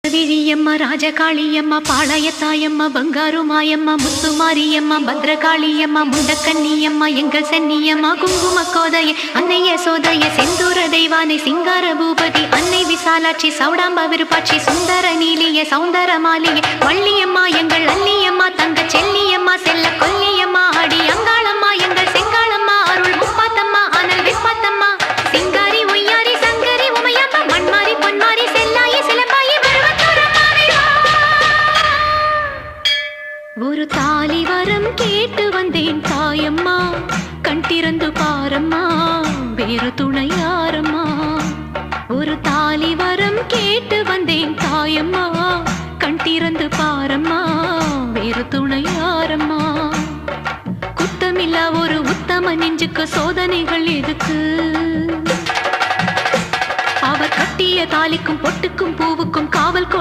விழியம்மா ராஜகாளியம்மா பாளையத்தாயம்மா பங்காரு மாயம்மா முத்துமாரியம்மா பத்ரகாளியம்மா முண்டக்கன்னியம்மா எங்கள் சென்னியம்மா குங்கும கோதைய அன்னைய சோதைய செந்தூர தெய்வானை சிங்கார பூபதி அன்னை விசாலாட்சி சௌடாம்ப விருப்பாட்சி சுந்தர நீலிய சௌந்தர மாலிய வள்ளியம்மா எங்கள் அல்லியம்மா தங்க செல்லியம்மா செல்ல கொல்லியம்மா அடி அங்காளம்மா எங்கள் செங்காளம்மா அருள் முப்பாத்தம்மா அனல் விப்பாத்தம்மா சிங்காரி ஒய்யாரி சங்கரி உமையப்பா மண்மாரி பொன்மாரி செல்லாயி சிலம்பாயி ஒரு தாலி வரம் கேட்டு வந்தேன் தாயம்மா கண் திறந்து பாரம்மா வேறு துணையாரம்மா ஒரு தாலி வரம் கேட்டு வந்தேன் தாயம்மா கண் திறந்து பாரம்மா வேறு துணையாரம்மா குத்தமில்லா ஒரு உத்தம நெஞ்சுக்கு சோதனைகள் எதுக்கு அவர் கட்டிய தாலிக்கும் பொட்டுக்கும் பூவுக்கும் காவல்